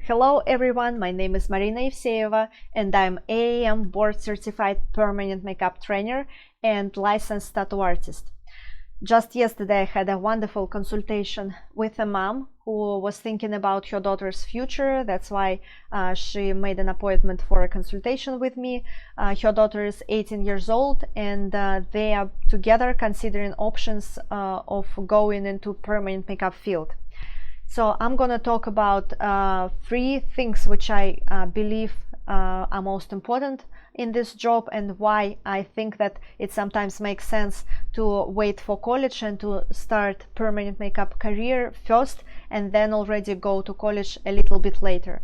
Hello everyone, my name is Marina Evseyeva and I'm AAM board certified permanent makeup trainer and licensed tattoo artist. Just yesterday I had a wonderful consultation with a mom who was thinking about her daughter's future. That's why she made an appointment for a consultation with me. Her daughter is 18 years old and they are together considering options of going into permanent makeup field. So I'm going to talk about three things which I believe are most important in this job and why I think that it sometimes makes sense to wait for college and to start permanent makeup career first and then already go to college a little bit later.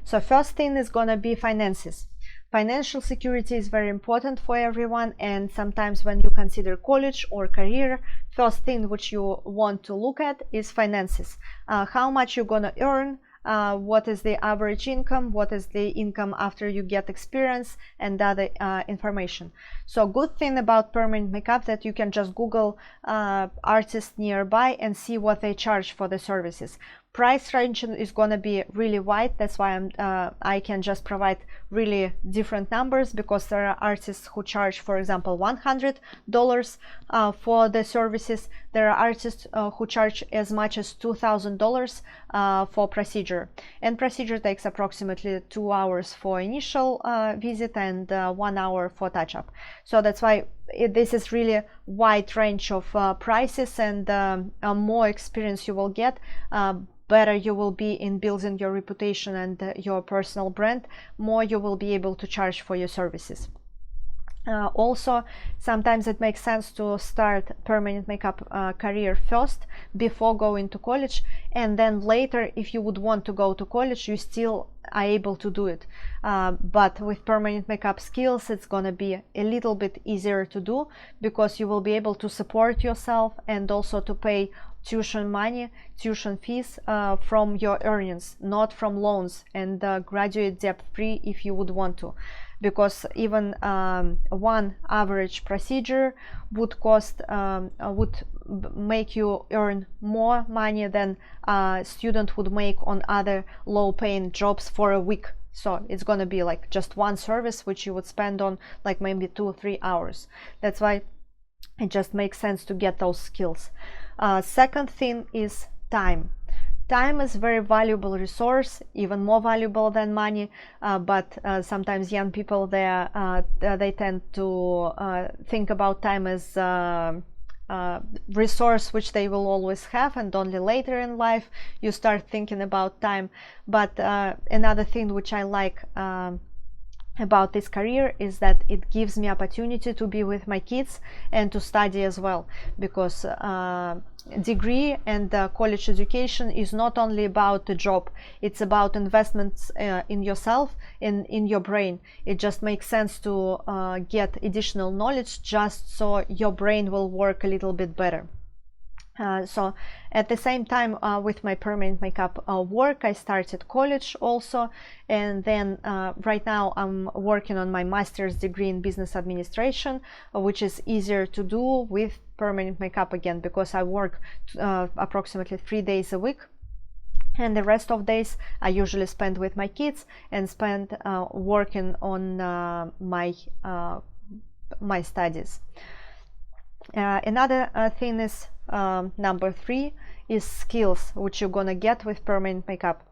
So first thing is going to be finances. Financial security is very important for everyone, and sometimes when you consider college or career, first thing which you want to look at is finances. How much you're gonna earn, what is the average income, what is the income after you get experience, and other information. So good thing about permanent makeup that you can just Google artists nearby and see what they charge for the services. Price range is going to be really wide. That's why I can just provide really different numbers, because there are artists who charge, for example, $100 for the services. There are artists who charge as much as $2,000 for procedure, and procedure takes approximately 2 hours for initial visit and 1 hour for touch-up. So that's why this is really a wide range of prices, and more experience you will get, better you will be in building your reputation and your personal brand, more you will be able to charge for your services. Also, sometimes it makes sense to start permanent makeup career first before going to college, and then later, if you would want to go to college, you still are able to do it. But with permanent makeup skills, it's gonna be a little bit easier to do, because you will be able to support yourself and also to pay tuition money, tuition fees from your earnings, not from loans, and graduate debt free if you would want to, because even one average procedure would cost would make you earn more money than a student would make on other low paying jobs for a week. So it's going to be like just one service which you would spend on like maybe 2 or 3 hours. That's why it just makes sense to get those skills. Second thing is time. Time is a very valuable resource, even more valuable than money, but sometimes young people they tend to think about time as resource which they will always have, and only later in life you start thinking about time. But another thing which I like about this career is that it gives me opportunity to be with my kids and to study as well, because degree and college education is not only about the job, it's about investments in yourself, in your brain. It just makes sense to get additional knowledge just so your brain will work a little bit better. So at the same time with my permanent makeup work, I started college also, and then right now I'm working on my master's degree in business administration, which is easier to do with permanent makeup again, because I work approximately 3 days a week, and the rest of days I usually spend with my kids and spend working on my studies. Another thing is number 3 is skills, which you're gonna get with permanent makeup.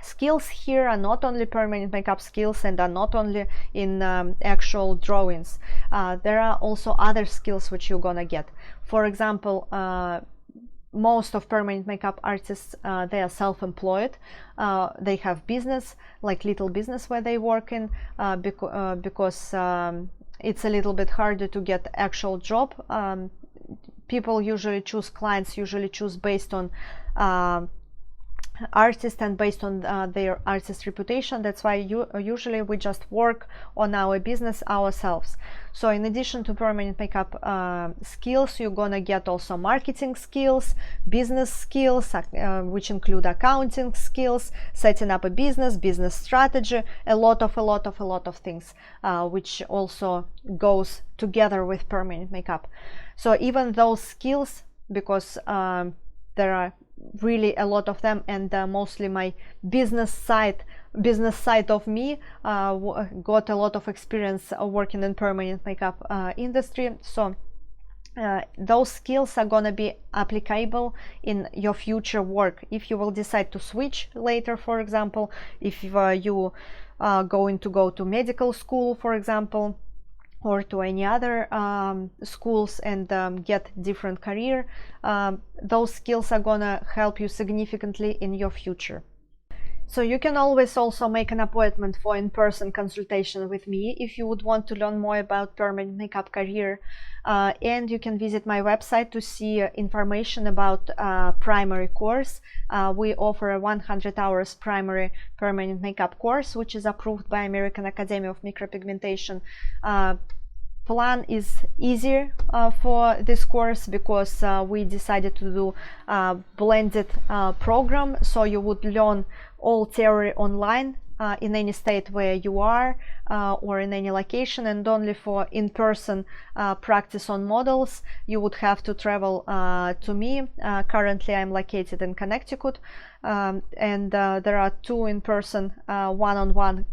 Skills here are not only permanent makeup skills and are not only in actual drawings. There are also other skills which you're gonna get. For example, most of permanent makeup artists, they are self-employed. They have business, like little business where they work in, because it's a little bit harder to get actual job. People usually choose, clients usually choose based on artist and based on their artist reputation. That's why usually we just work on our business ourselves. So in addition to permanent makeup skills, you're gonna get also marketing skills, business skills, which include accounting skills, setting up a business strategy, a lot of things, which also goes together with permanent makeup. So even those skills, because there are really a lot of them, and mostly my business side of me got a lot of experience working in permanent makeup industry. So those skills are gonna be applicable in your future work. If you will decide to switch later, for example, if you are going to go to medical school, for example, or to any other schools and get different career, those skills are gonna help you significantly in your future. So you can always also make an appointment for in-person consultation with me if you would want to learn more about permanent makeup career, and you can visit my website to see information about primary course. We offer a 100 hours primary permanent makeup course, which is approved by American Academy of Micropigmentation. Plan is easier for this course because we decided to do a blended program, so you would learn all theory online in any state where you are or in any location, and only for in-person practice on models you would have to travel to me. Currently I'm located in Connecticut, and there are 2 in-person one-on-one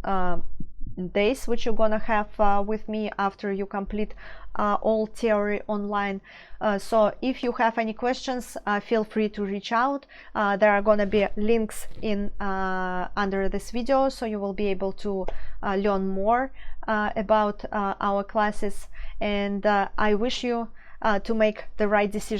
days which you're gonna have with me after you complete all theory online. So if you have any questions, feel free to reach out. There are gonna be links in under this video, so you will be able to learn more about our classes, and I wish you to make the right decision